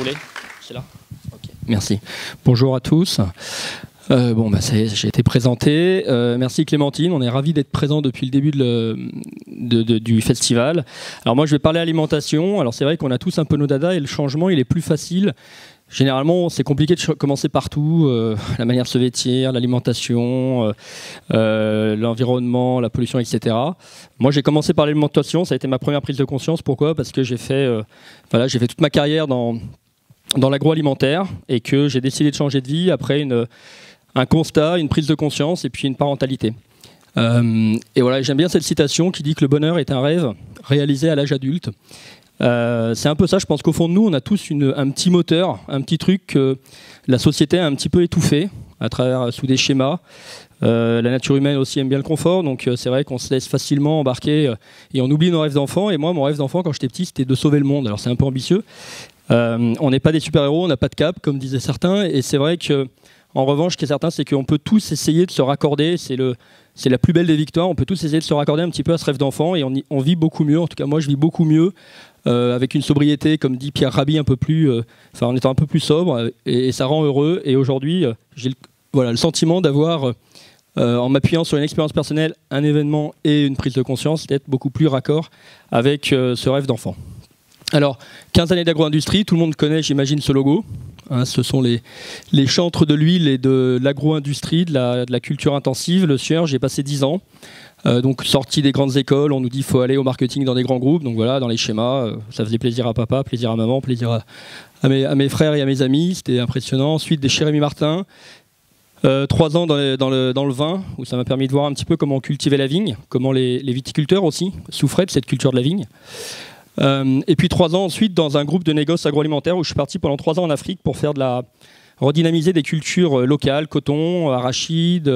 voulez? C'est là. Okay. Merci. Bonjour à tous. Ça y est, j'ai été présenté. Merci Clémentine, on est ravis d'être présents depuis le début du festival. Alors moi je vais parler alimentation. Alors c'est vrai qu'on a tous un peu nos dadas et le changement il est plus facile. Généralement c'est compliqué de commencer partout, la manière de se vêtir, l'alimentation, l'environnement, la pollution, etc. Moi j'ai commencé par l'alimentation, ça a été ma première prise de conscience. Pourquoi? Parce que j'ai fait toute ma carrière dans l'agroalimentaire et que j'ai décidé de changer de vie après un constat, une prise de conscience et puis une parentalité. Et voilà, j'aime bien cette citation qui dit que le bonheur est un rêve réalisé à l'âge adulte. C'est un peu ça, je pense qu'au fond de nous, on a tous un petit moteur, un petit truc que la société a un petit peu étouffé sous des schémas. La nature humaine aussi aime bien le confort, donc c'est vrai qu'on se laisse facilement embarquer et on oublie nos rêves d'enfant. Et moi, mon rêve d'enfant, quand j'étais petit, c'était de sauver le monde. Alors c'est un peu ambitieux. On n'est pas des super-héros, on n'a pas de cap, comme disaient certains. Et c'est vrai que, en revanche, ce qui est certain, c'est qu'on peut tous essayer de se raccorder. C'est la plus belle des victoires. On peut tous essayer de se raccorder un petit peu à ce rêve d'enfant et on vit beaucoup mieux. En tout cas, moi, je vis beaucoup mieux avec une sobriété, comme dit Pierre Rabhi, en étant un peu plus sobre. Et ça rend heureux. Et aujourd'hui, j'ai le sentiment d'avoir, en m'appuyant sur une expérience personnelle, un événement et une prise de conscience, d'être beaucoup plus raccord avec ce rêve d'enfant. Alors, 15 années d'agro-industrie, tout le monde connaît, j'imagine, ce logo. Ce sont les chantres de l'huile et de l'agro-industrie, de la culture intensive. Le Sieur, j'ai passé 10 ans. Donc, sorti des grandes écoles, on nous dit qu'il faut aller au marketing dans des grands groupes. Donc voilà, dans les schémas, ça faisait plaisir à papa, plaisir à maman, plaisir à mes frères et à mes amis. C'était impressionnant. Ensuite, des chez Rémy Martin. 3 ans dans le vin, où ça m'a permis de voir un petit peu comment on cultivait la vigne, comment les viticulteurs aussi souffraient de cette culture de la vigne. Et puis 3 ans ensuite dans un groupe de négoce agroalimentaire où je suis parti pendant 3 ans en Afrique pour faire redynamiser des cultures locales, coton, arachide,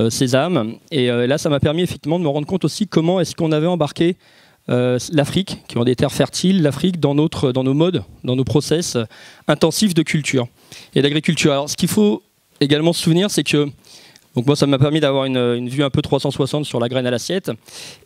sésame. Et là, ça m'a permis effectivement de me rendre compte aussi comment est-ce qu'on avait embarqué l'Afrique, qui ont des terres fertiles, l'Afrique dans nos modes, dans nos process intensifs de culture et d'agriculture. Alors, ce qu'il faut également se souvenir, c'est que donc moi, ça m'a permis d'avoir une vue un peu 360 sur la graine à l'assiette.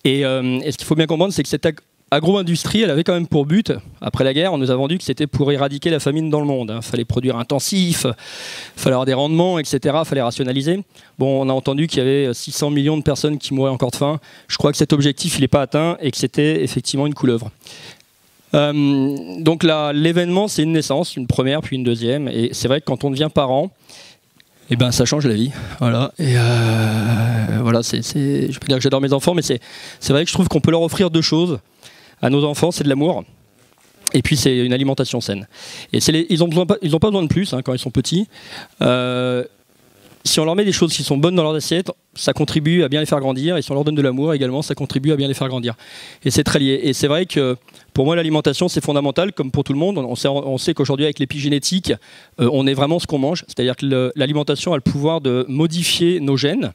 Et ce qu'il faut bien comprendre, c'est que cette agro-industrie, elle avait quand même pour but, après la guerre, on nous a vendu que c'était pour éradiquer la famine dans le monde. Il fallait produire intensif, il fallait avoir des rendements, etc. Il fallait rationaliser. Bon, on a entendu qu'il y avait 600 millions de personnes qui mouraient encore de faim. Je crois que cet objectif, il n'est pas atteint et que c'était effectivement une couleuvre. Donc là, l'événement, c'est une naissance, une première, puis une deuxième. Et c'est vrai que quand on devient parent, eh ben, ça change la vie. Voilà. Et voilà, je ne vais pas dire que j'adore mes enfants, mais c'est vrai que je trouve qu'on peut leur offrir 2 choses. À nos enfants, c'est de l'amour, et puis c'est une alimentation saine. Et ils n'ont pas besoin de plus quand ils sont petits. Si on leur met des choses qui sont bonnes dans leur assiette, ça contribue à bien les faire grandir, et si on leur donne de l'amour également, ça contribue à bien les faire grandir. Et c'est très lié. Et c'est vrai que pour moi, l'alimentation, c'est fondamental, comme pour tout le monde. On sait qu'aujourd'hui, avec l'épigénétique, on est vraiment ce qu'on mange. C'est-à-dire que l'alimentation a le pouvoir de modifier nos gènes,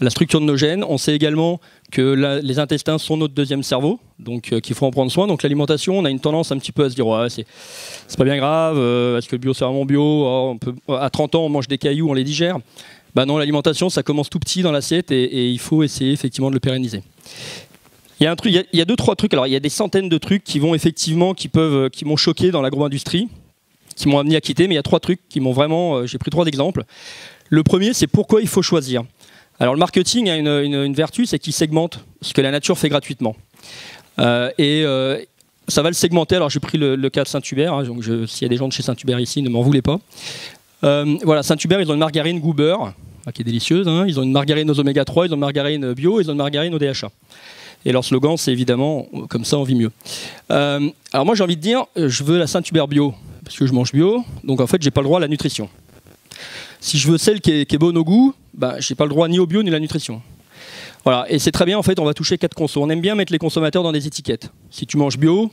la structure de nos gènes. On sait également que les intestins sont notre deuxième cerveau, donc qu'il faut en prendre soin. Donc l'alimentation, on a une tendance un petit peu à se dire ouais, c'est pas bien grave, est-ce que le bio c'est vraiment bio, à 30 ans on mange des cailloux, on les digère. Bah non, l'alimentation ça commence tout petit dans l'assiette et il faut essayer effectivement de le pérenniser. Il y a 2-3 trucs, alors il y a des centaines de trucs qui m'ont choqué dans l'agro-industrie, qui m'ont amené à quitter, mais il y a 3 trucs qui m'ont vraiment, j'ai pris 3 exemples. Le premier, c'est pourquoi il faut choisir. Alors le marketing a une vertu, c'est qu'il segmente ce que la nature fait gratuitement. Ça va le segmenter. Alors j'ai pris le cas de Saint-Hubert, donc s'il y a des gens de chez Saint-Hubert ici, ne m'en voulez pas. Voilà, Saint-Hubert, ils ont une margarine Goober, qui est délicieuse, ils ont une margarine aux oméga 3, ils ont une margarine bio, ils ont une margarine au DHA. Et leur slogan, c'est évidemment « comme ça, on vit mieux ». Alors moi, j'ai envie de dire, je veux la Saint-Hubert bio, parce que je mange bio, donc en fait, j'ai pas le droit à la nutrition. Si je veux celle qui est bonne au goût, bah, je n'ai pas le droit ni au bio ni à la nutrition. Voilà, et c'est très bien, en fait, on va toucher 4 consos. On aime bien mettre les consommateurs dans des étiquettes. Si tu manges bio,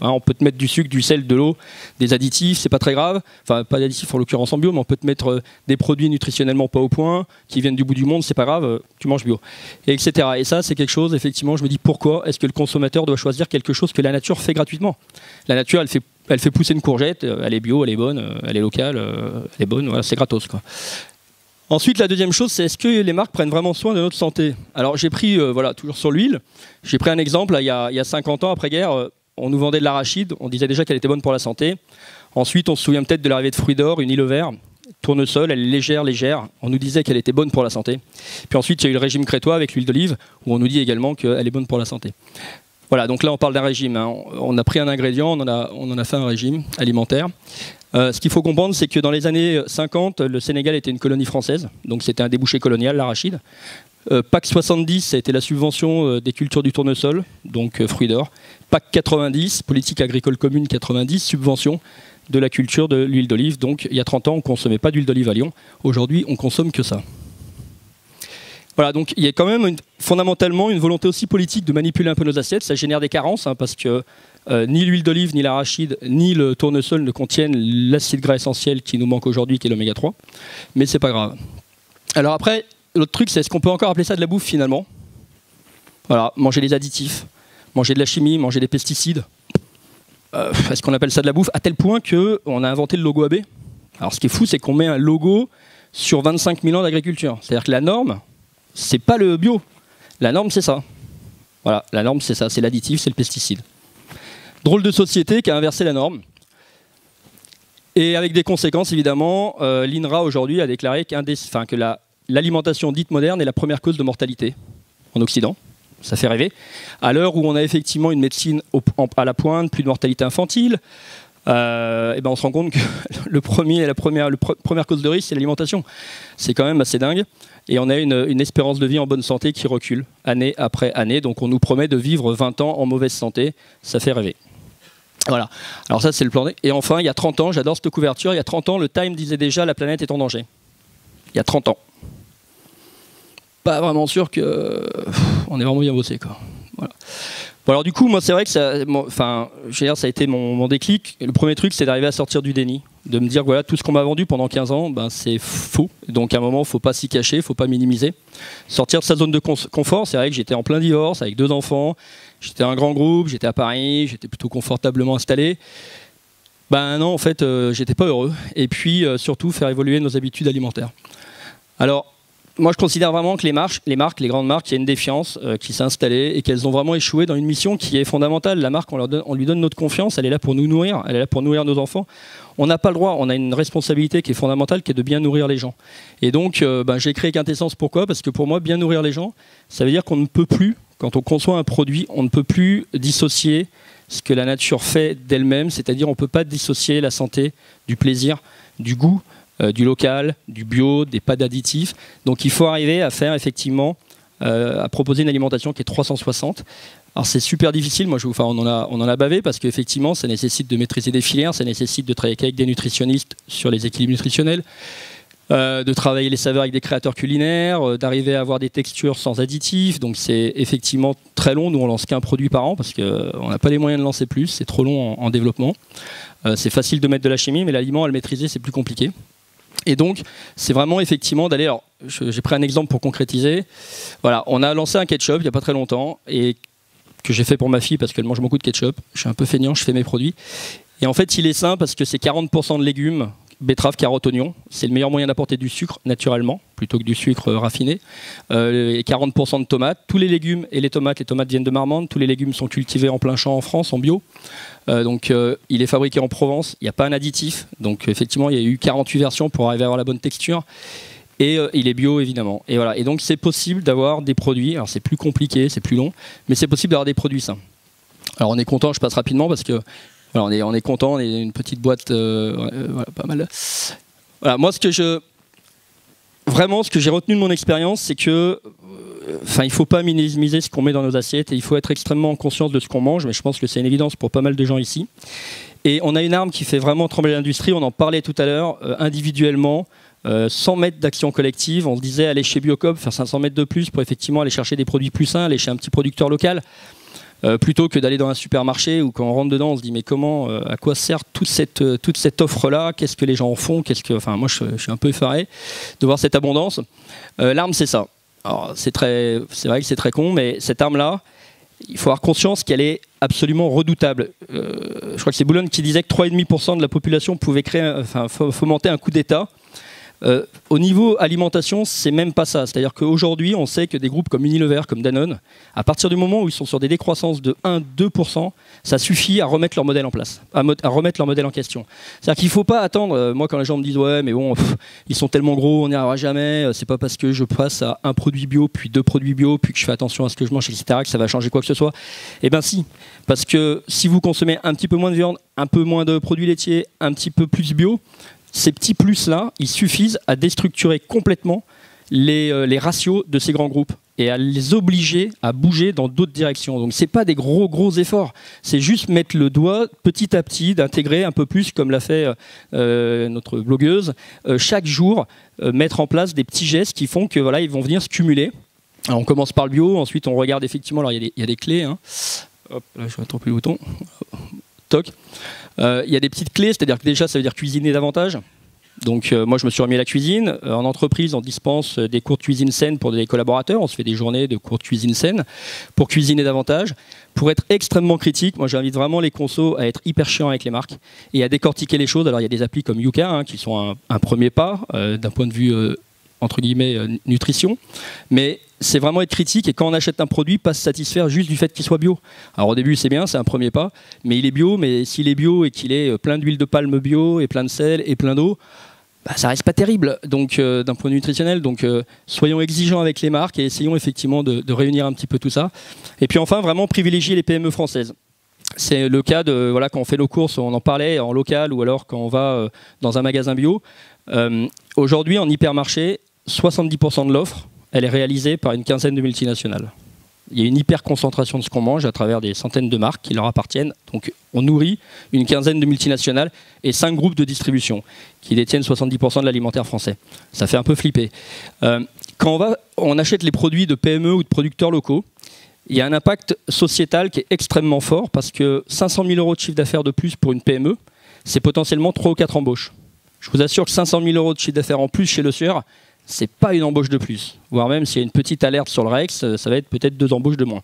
on peut te mettre du sucre, du sel, de l'eau, des additifs, c'est pas très grave. Enfin, pas d'additifs en l'occurrence en bio, mais on peut te mettre des produits nutritionnellement pas au point, qui viennent du bout du monde, c'est pas grave, tu manges bio, et etc. Et ça, c'est quelque chose, effectivement, je me dis pourquoi est-ce que le consommateur doit choisir quelque chose que la nature fait gratuitement? La nature, elle fait pousser une courgette, elle est bio, elle est bonne, elle est locale, elle est bonne, voilà, c'est gratos, quoi. Ensuite, la deuxième chose, c'est est-ce que les marques prennent vraiment soin de notre santé? Alors, j'ai pris, toujours sur l'huile, j'ai pris un exemple, là, il y a 50 ans, après-guerre, on nous vendait de l'arachide, on disait déjà qu'elle était bonne pour la santé. Ensuite, on se souvient peut-être de l'arrivée de fruits d'or, une île au vert, tournesol, elle est légère, légère. On nous disait qu'elle était bonne pour la santé. Puis ensuite, il y a eu le régime crétois avec l'huile d'olive, où on nous dit également qu'elle est bonne pour la santé. Voilà, donc là, on parle d'un régime. Hein. On a pris un ingrédient, on en a fait un régime alimentaire. Ce qu'il faut comprendre, c'est que dans les années 50, le Sénégal était une colonie française, donc c'était un débouché colonial, l'arachide. PAC 70, ça a été la subvention des cultures du tournesol, donc fruits d'or. PAC 90, politique agricole commune 90, subvention de la culture de l'huile d'olive. Donc il y a 30 ans, on ne consommait pas d'huile d'olive à Lyon. Aujourd'hui, on consomme que ça. Voilà, donc il y a quand même fondamentalement une volonté aussi politique de manipuler un peu nos assiettes. Ça génère des carences, hein, parce que ni l'huile d'olive, ni l'arachide, ni le tournesol ne contiennent l'acide gras essentiel qui nous manque aujourd'hui, qui est l'oméga 3. Mais c'est pas grave. Alors après, l'autre truc, c'est est-ce qu'on peut encore appeler ça de la bouffe finalement? Voilà, manger des additifs, manger de la chimie, manger des pesticides. Est-ce qu'on appelle ça de la bouffe? À tel point qu'on a inventé le logo AB. Alors ce qui est fou, c'est qu'on met un logo sur 25 000 ans d'agriculture. C'est-à-dire que la norme, c'est pas le bio. La norme, c'est ça. Voilà, la norme, c'est ça, c'est l'additif, c'est le pesticide. Drôle de société qui a inversé la norme. Et avec des conséquences, évidemment, l'INRA aujourd'hui a déclaré que l'alimentation dite moderne est la première cause de mortalité en Occident. Ça fait rêver. À l'heure où on a effectivement une médecine à la pointe, plus de mortalité infantile, et ben on se rend compte que la première cause de risque, c'est l'alimentation. C'est quand même assez dingue. Et on a une espérance de vie en bonne santé qui recule année après année. Donc on nous promet de vivre 20 ans en mauvaise santé. Ça fait rêver. Voilà. Alors ça, c'est le plan D. Et enfin, il y a 30 ans, j'adore cette couverture, il y a 30 ans, le Time disait déjà la planète est en danger. Il y a 30 ans. Pas vraiment sûr que on est vraiment bien bossé, quoi. Voilà. Bon, alors du coup, moi c'est vrai que ça a été mon déclic. Le premier truc, c'est d'arriver à sortir du déni, de me dire voilà, tout ce qu'on m'a vendu pendant 15 ans, ben, c'est faux. Donc à un moment, il ne faut pas s'y cacher, il ne faut pas minimiser. Sortir de sa zone de confort, c'est vrai que j'étais en plein divorce avec 2 enfants, j'étais un grand groupe, j'étais à Paris, j'étais plutôt confortablement installé. Ben non, en fait, j'étais pas heureux. Et puis surtout, faire évoluer nos habitudes alimentaires. Alors, moi, je considère vraiment que les grandes marques, il y a une défiance qui s'est installée et qu'elles ont vraiment échoué dans une mission qui est fondamentale. La marque, on lui donne notre confiance, elle est là pour nous nourrir, elle est là pour nourrir nos enfants. On n'a pas le droit, on a une responsabilité qui est fondamentale, qui est de bien nourrir les gens. Et donc, j'ai créé Quintessence. Pourquoi? Parce que pour moi, bien nourrir les gens, ça veut dire qu'on ne peut plus, quand on conçoit un produit, on ne peut plus dissocier ce que la nature fait d'elle-même, c'est-à-dire on ne peut pas dissocier la santé du plaisir, du goût, du local, du bio, des pas d'additifs. Donc il faut arriver à faire effectivement, à proposer une alimentation qui est 360. Alors c'est super difficile, on en a bavé parce qu'effectivement ça nécessite de maîtriser des filières, ça nécessite de travailler avec des nutritionnistes sur les équilibres nutritionnels, de travailler les saveurs avec des créateurs culinaires, d'arriver à avoir des textures sans additifs. Donc c'est effectivement très long, nous on lance qu'un produit par an parce qu'on n'a pas les moyens de lancer plus, c'est trop long en développement. C'est facile de mettre de la chimie, mais l'aliment à le maîtriser c'est plus compliqué. Et donc, c'est vraiment effectivement d'aller... Alors, j'ai pris un exemple pour concrétiser. Voilà, on a lancé un ketchup il n'y a pas très longtemps, et que j'ai fait pour ma fille parce qu'elle mange beaucoup de ketchup. Je suis un peu feignant, je fais mes produits. Et en fait, il est sain parce que c'est 40% de légumes, betteraves, carottes, oignons. C'est le meilleur moyen d'apporter du sucre naturellement, plutôt que du sucre raffiné. Et 40% de tomates. Tous les légumes et les tomates viennent de Marmande. Tous les légumes sont cultivés en plein champ en France, en bio. Donc il est fabriqué en Provence, il n'y a pas un additif, donc effectivement il y a eu 48 versions pour arriver à avoir la bonne texture, et il est bio évidemment. Et voilà. Et donc c'est possible d'avoir des produits, alors c'est plus compliqué, c'est plus long, mais c'est possible d'avoir des produits sains. Alors on est content, je passe rapidement parce que voilà, on est content, on est une petite boîte, voilà, pas mal. Voilà, moi ce que j'ai retenu de mon expérience, c'est que il ne faut pas minimiser ce qu'on met dans nos assiettes et il faut être extrêmement conscient de ce qu'on mange, mais je pense que c'est une évidence pour pas mal de gens ici. Et on a une arme qui fait vraiment trembler l'industrie, on en parlait tout à l'heure, individuellement, 100 mètres d'action collective, on se disait aller chez Biocoop, faire 500 mètres de plus pour effectivement aller chercher des produits plus sains, aller chez un petit producteur local, plutôt que d'aller dans un supermarché où quand on rentre dedans on se dit mais comment, à quoi sert toute cette offre-là, qu'est-ce que les gens en font, moi je suis un peu effaré de voir cette abondance. L'arme c'est ça. Alors, c'est vrai que c'est très con, mais cette arme-là, il faut avoir conscience qu'elle est absolument redoutable. Je crois que c'est Boulogne qui disait que 3,5% de la population pouvait fomenter un coup d'État. Au niveau alimentation, c'est même pas ça. C'est-à-dire qu'aujourd'hui, on sait que des groupes comme Unilever, comme Danone, à partir du moment où ils sont sur des décroissances de 1-2%, ça suffit à remettre leur modèle en place, à remettre leur modèle en question. C'est-à-dire qu'il ne faut pas attendre. Moi, quand les gens me disent ouais, mais bon, ils sont tellement gros, on n'y arrivera jamais. C'est pas parce que je passe à un produit bio, puis 2 produits bio, puis que je fais attention à ce que je mange, etc., que ça va changer quoi que ce soit. Eh bien, si. Parce que si vous consommez un petit peu moins de viande, un peu moins de produits laitiers, un petit peu plus bio, ces petits plus-là, ils suffisent à déstructurer complètement les ratios de ces grands groupes et à les obliger à bouger dans d'autres directions. Donc c'est pas des gros efforts, c'est juste mettre le doigt petit à petit, d'intégrer un peu plus, comme l'a fait notre blogueuse, chaque jour, mettre en place des petits gestes qui font que voilà, ils vont venir se cumuler. Alors on commence par le bio, ensuite on regarde effectivement, alors il y a des clés, hein. Hop, là je vais tromper le bouton. Toc. Il y a des petites clés, c'est-à-dire que déjà ça veut dire cuisiner davantage. Donc moi je me suis remis à la cuisine. En entreprise, on dispense des cours de cuisine saine pour des collaborateurs. On se fait des journées de cours de cuisine saine pour cuisiner davantage. Pour être extrêmement critique, moi j'invite vraiment les consos à être hyper chiants avec les marques et à décortiquer les choses. Alors il y a des applis comme Yuka, hein, qui sont un premier pas d'un point de vue entre guillemets nutrition, mais c'est vraiment être critique et quand on achète un produit, pas se satisfaire juste du fait qu'il soit bio. Alors au début c'est bien, c'est un premier pas, mais il est bio, mais s'il est bio et qu'il est plein d'huile de palme bio et plein de sel et plein d'eau, bah, ça reste pas terrible donc d'un point de vue nutritionnel. Donc soyons exigeants avec les marques et essayons effectivement de réunir un petit peu tout ça. Et puis enfin vraiment privilégier les PME françaises. C'est le cas de voilà, quand on fait nos courses, on en parlait en local ou alors quand on va dans un magasin bio. Aujourd'hui en hypermarché, 70% de l'offre, elle est réalisée par une quinzaine de multinationales. Il y a une hyper concentration de ce qu'on mange à travers des centaines de marques qui leur appartiennent. Donc on nourrit une quinzaine de multinationales et 5 groupes de distribution qui détiennent 70% de l'alimentaire français. Ça fait un peu flipper. Quand on achète les produits de PME ou de producteurs locaux, il y a un impact sociétal qui est extrêmement fort parce que 500 000 € de chiffre d'affaires de plus pour une PME, c'est potentiellement 3 ou 4 embauches. Je vous assure que 500 000 € de chiffre d'affaires en plus chez Le Sueur, c'est pas une embauche de plus, voire même s'il y a une petite alerte sur le Rex, ça va être peut-être 2 embauches de moins.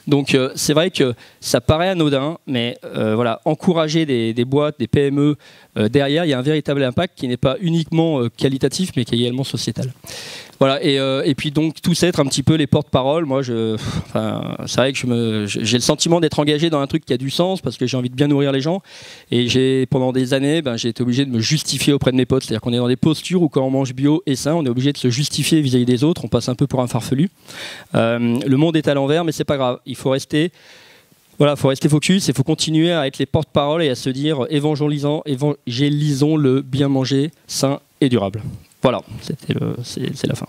Donc c'est vrai que ça paraît anodin, mais voilà, encourager des boîtes, des PME, derrière, il y a un véritable impact qui n'est pas uniquement qualitatif, mais qui est également sociétal. Voilà, et puis donc tous être un petit peu les porte-parole. Moi, c'est vrai que j'ai le sentiment d'être engagé dans un truc qui a du sens parce que j'ai envie de bien nourrir les gens. Et pendant des années, j'ai été obligé de me justifier auprès de mes potes. C'est-à-dire qu'on est dans des postures où quand on mange bio et sain, on est obligé de se justifier vis-à-vis des autres. On passe un peu pour un farfelu. Le monde est à l'envers, mais c'est pas grave. Il faut rester. Voilà, faut rester focus et faut continuer à être les porte-parole et à se dire évangélisons le bien manger, sain et durable. Voilà, c'est la fin.